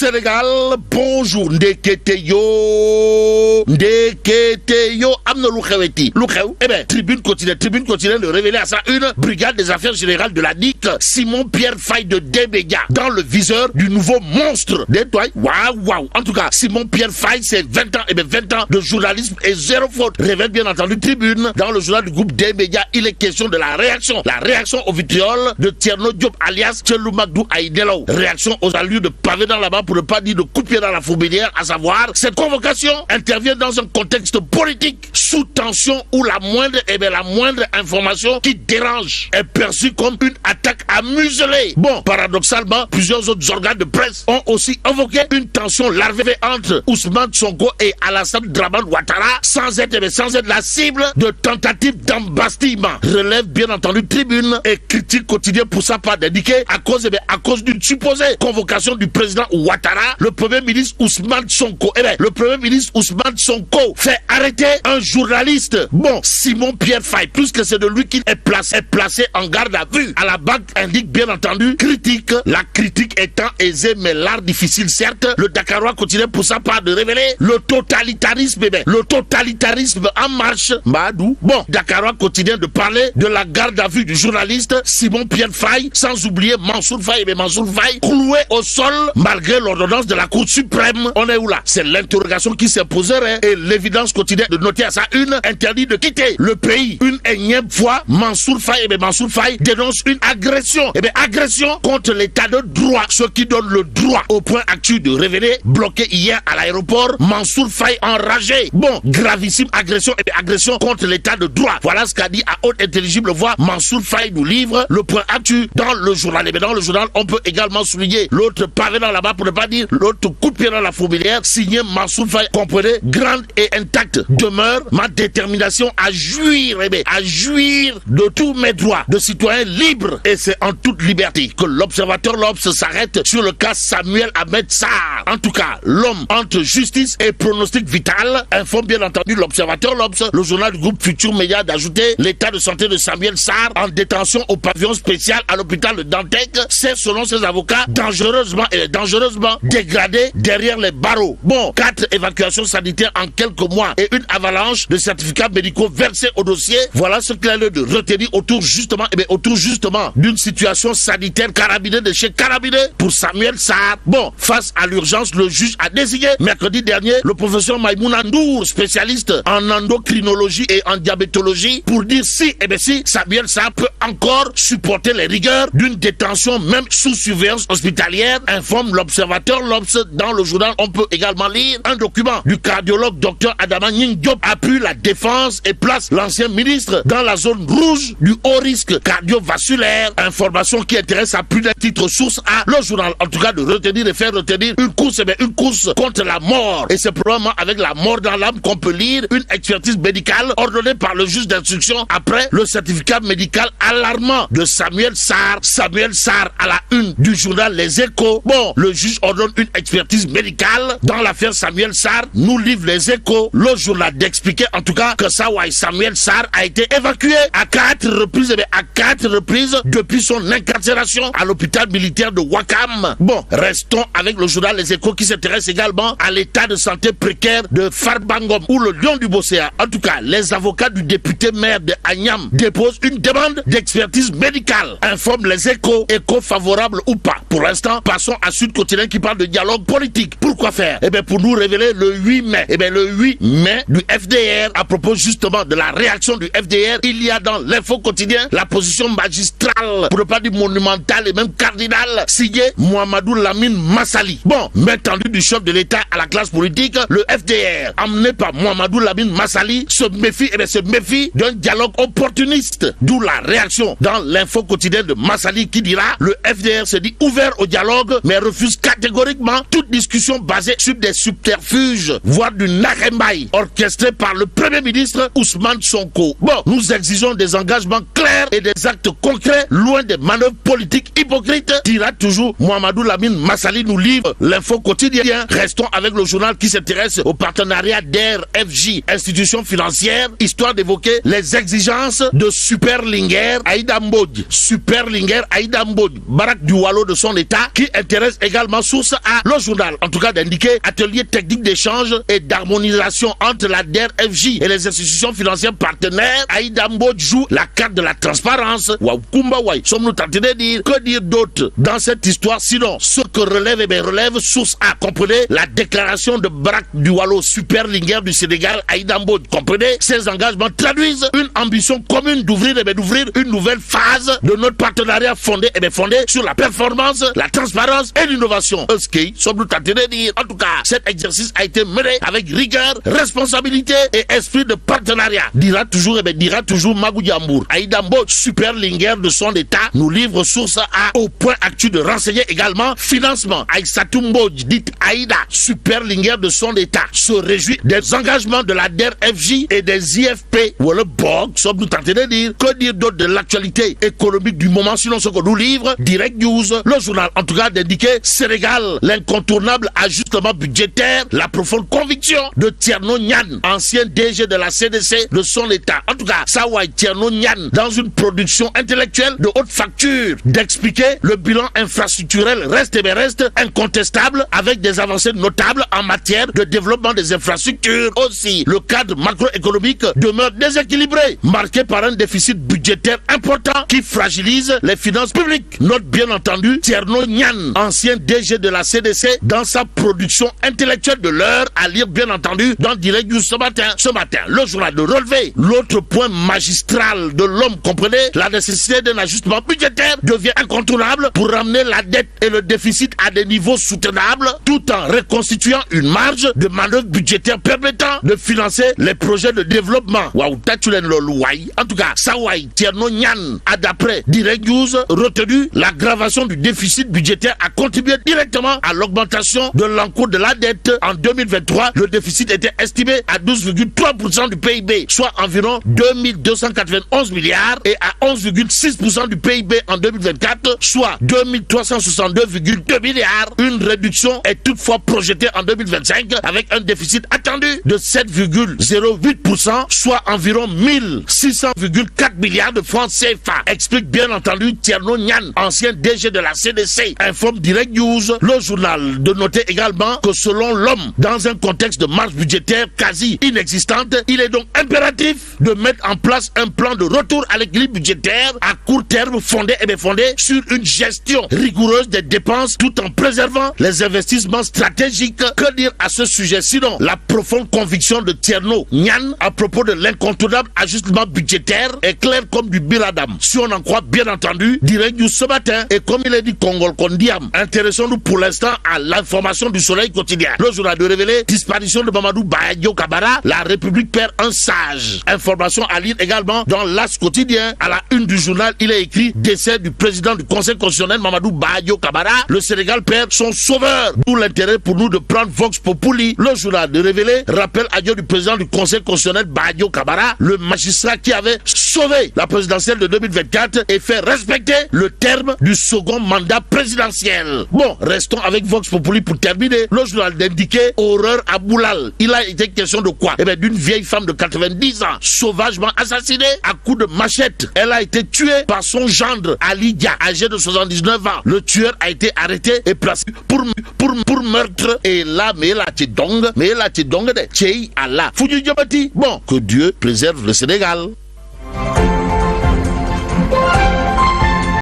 Sénégal, bonjour. Ndeketeyo, amna Lukheweti. Lukhew, eh ben, tribune quotidienne de révéler à sa une, brigade des affaires générales de la DIC, Simon-Pierre Faye de Débéga, dans le viseur du nouveau monstre. Détoile, waouh. En tout cas, Simon-Pierre Faye, c'est 20 ans, eh ben, 20 ans de journalisme et zéro faute. Révèle bien entendu tribune, dans le journal du groupe Débéga, il est question de la réaction au vitriol de Tierno Diop alias Tchelou Magdou Aïdelo. Réaction aux allures de pavé dans la main, pour ne pas dire de coup de pied dans la fourmilière, à savoir, cette convocation intervient dans un contexte politique sous tension où la moindre information qui dérange est perçue comme une attaque à museler. Bon, paradoxalement, plusieurs autres organes de presse ont aussi évoqué une tension larvée entre Ousmane Sonko et Alassane Dramane Ouattara, sans être la cible de tentatives d'embastillement. Relève bien entendu tribune et critique quotidien pour sa part d'indiquer à cause d'une supposée convocation du président Ouattara, le premier ministre Ousmane Sonko. Le premier ministre Ousmane Sonko fait arrêter un journaliste. Bon, Simon-Pierre Faye, puisque c'est de lui qu'il est placé en garde à vue. À la banque indique bien entendu critique. La critique étant aisée mais l'art difficile certes. Le Dakarois continue pour sa part de révéler le totalitarisme en marche. Madou. Bon, Dakarois continue de parler de la garde à vue du journaliste Simon-Pierre Faye, sans oublier Mansour Faye, cloué au sol malgré l'ordonnance de la Cour suprême. On est où là? C'est l'interrogation qui s'imposerait et l'évidence quotidienne de noter à sa une interdit de quitter le pays. Une énième fois, Mansour Faye dénonce une agression. Agression contre l'état de droit. Ce qui donne le droit au point actuel de révéler, bloqué hier à l'aéroport, Mansour Faye enragé. Bon, gravissime agression contre l'état de droit. Voilà ce qu'a dit à haute intelligible voix Mansour Faye nous livre le point actuel dans le journal. Dans le journal, on peut également souligner l'autre pavé dans la main, pour ne pas dire l'autre coup de pied dans la fourmilière, signé Mansour Faye. Comprenez, grande et intacte demeure ma détermination à jouir de tous mes droits de citoyen libre. Et c'est en toute liberté que l'observateur L'Obs s'arrête sur le cas Samuel Ahmed Sarr. En tout cas, l'homme entre justice et pronostic vital, informe bien entendu l'observateur L'Obs, le journal du groupe Futur Média, d'ajouter l'état de santé de Samuel Sarr en détention au pavillon spécial à l'hôpital de Dantec. C'est selon ses avocats dangereusement dégradé derrière les barreaux. Bon, 4 évacuations sanitaires en quelques mois et une avalanche de certificats médicaux versés au dossier. Voilà ce qu'il a lieu de retenir autour justement d'une situation sanitaire carabinée de chez Carabiné pour Samuel Sarr. Bon, face à l'urgence, le juge a désigné mercredi dernier le professeur Maïmouna Ndour, spécialiste en endocrinologie et en diabétologie, pour dire si Samuel Sarr peut encore supporter les rigueurs d'une détention même sous surveillance hospitalière, informe l'observateur L'Obs. Dans le journal, on peut également lire un document du cardiologue Dr Adama Ning Diop appuie la défense et place l'ancien ministre dans la zone rouge du haut risque cardiovasculaire. Information qui intéresse à plus d'un titre source à le journal. En tout cas, de retenir et faire retenir une course contre la mort. Et c'est probablement avec la mort dans l'âme qu'on peut lire une expertise médicale ordonnée par le juge d'instruction après le certificat médical alarmant de Samuel Sarr. Samuel Sarr à la une du journal Les Échos. Bon, le juge ordonne une expertise médicale dans l'affaire Samuel Sarr, nous livre Les Échos, le journal, d'expliquer en tout cas que Samuel Sarr a été évacué à 4 reprises depuis son incarcération à l'hôpital militaire de Ouakam. Bon, restons avec le journal Les Échos qui s'intéresse également à l'état de santé précaire de Farbangom ou le lion du Bosséa. En tout cas, les avocats du député maire de Agnam déposent une demande d'expertise médicale, informe Les Échos, favorable ou pas. Pour l'instant, passons à Sud Quotidien qui parle de dialogue politique. Pourquoi faire? Pour nous révéler le 8 mai. Le 8 mai du FDR, à propos justement de la réaction du FDR, il y a dans l'info quotidien la position magistrale, pour ne pas dire monumentale et même cardinale, signée Mohamedou Lamine Massali. Bon, main tendue du chef de l'État à la classe politique, le FDR, amené par Mohamedou Lamine Massali, se méfie d'un dialogue opportuniste. D'où la réaction dans l'info quotidien de Massali qui dira le FDR se dit ouvert au dialogue, mais refuse catégoriquement toute discussion basée sur des subterfuges, voire du narembaï, orchestré par le Premier ministre Ousmane Sonko. Bon, nous exigeons des engagements clairs et des actes concrets, loin des manœuvres politiques hypocrites, dira toujours Mohamedou Lamine Massali, nous livre l'info quotidien. Restons avec le journal qui s'intéresse au partenariat d'RFJ, institution financière, histoire d'évoquer les exigences de Superlinger Aïda Mbodj, Barak du Wallo de son état, qui intéresse également source A, le journal, en tout cas d'indiquer atelier technique d'échange et d'harmonisation entre la DER/FJ et les institutions financières partenaires. Aïda Mbodj joue la carte de la transparence. Waouh, Kumba Wai, sommes-nous tentés de dire, que dire d'autre dans cette histoire, sinon ce que relève, relève source A, comprenez, la déclaration de Brak Duwalo, superlinger du Sénégal, Aïda Mbodj, comprenez, ces engagements traduisent une ambition commune d'ouvrir une nouvelle phase de notre partenariat fondé sur la performance, la transparence et l'innovation. Ce qui, sommes-nous tentés de dire, en tout cas, cet exercice a été mené avec rigueur, responsabilité et esprit de partenariat. Dira toujours Magou Diambour. Aïda Mbodj, superlinger de son état, nous livre source A au point actu de renseigner également financement. Aïssatou Mbodj, dite Aïda, superlinger de son état, se réjouit des engagements de la DER/FJ et des IFP ou le BOG. Sommes-nous tentés de dire, que dire d'autre de l'actualité économique du moment, sinon ce que nous livre Direct News, le journal, en tout cas d'indiquer Sénégal, l'incontournable ajustement budgétaire, la profonde conviction de Thierno Niane, ancien DG de la CDC de son état. En tout cas, Sawai Thierno Niane, dans une production intellectuelle de haute facture, d'expliquer le bilan infrastructurel reste incontestable avec des avancées notables en matière de développement des infrastructures. Aussi, le cadre macroéconomique demeure déséquilibré, marqué par un déficit budgétaire important qui fragilise les finances publiques. Note bien entendu Thierno Niane, ancien DG de la CDC, dans sa production intellectuelle de l'heure, à lire bien entendu dans Direct News ce matin, le journal de relever l'autre point magistral de l'homme, comprenez, la nécessité d'un ajustement budgétaire devient incontournable pour ramener la dette et le déficit à des niveaux soutenables, tout en reconstituant une marge de manœuvre budgétaire permettant de financer les projets de développement. Waouh, Tatulen Lolouaï. En tout cas, Sawai Thierno Niane a, d'après Direct News, retenu l'aggravation du déficit budgétaire a contribué directement à l'augmentation de l'encours de la dette. En 2023, le déficit était estimé à 12,3% du PIB, soit environ 2291 milliards, et à 11,6% du PIB en 2024, soit 2362,2 milliards. Une réduction est toutefois projetée en 2025 avec un déficit attendu de 7,08%, soit environ 1600,4 milliards de francs CFA. Explique bien entendu Thierno Niane, ancien DG de la CDC. Informe Direct News, le journal, de noter également que selon l'homme, dans un contexte de marge budgétaire quasi inexistante, il est donc impératif de mettre en place un plan de retour à l'équilibre budgétaire à court terme fondé sur une gestion rigoureuse des dépenses tout en préservant les investissements stratégiques. Que dire à ce sujet sinon la profonde conviction de Thierno Niane à propos de l'incontournable ajustement budgétaire est claire comme du biradam. Si on en croit bien entendu Direct News ce matin, et comme il est dit Congol Kondiam, intéressons-nous pour l'instant à l'information du Soleil quotidien. Le journal de révéler disparition de Mamadou Badio Camara, la République perd un sage. Information à lire également dans l'As quotidien. À la une du journal, il est écrit décès du président du Conseil constitutionnel Mamadou Badio Camara. Le Sénégal perd son sauveur. D'où l'intérêt pour nous de prendre Vox Populi. Le journal de révéler rappel adieu du président du Conseil constitutionnel Badio Camara, le magistrat qui avait sauvé la présidentielle de 2024 et fait respecter le terme du second mandat présidentiel. Bon, restons avec Vox Populi pour terminer. Le journal d'indiquer horreur à Boulal. Il a été question de quoi? Eh bien, d'une vieille femme de 90 ans, sauvagement assassinée à coups de machette. Elle a été tuée par son gendre, Ali Dia, âgé de 79 ans. Le tueur a été arrêté et placé pour meurtre. Et là, mais là, tu dongue de Tchei Allah. Bon, que Dieu préserve le Sénégal.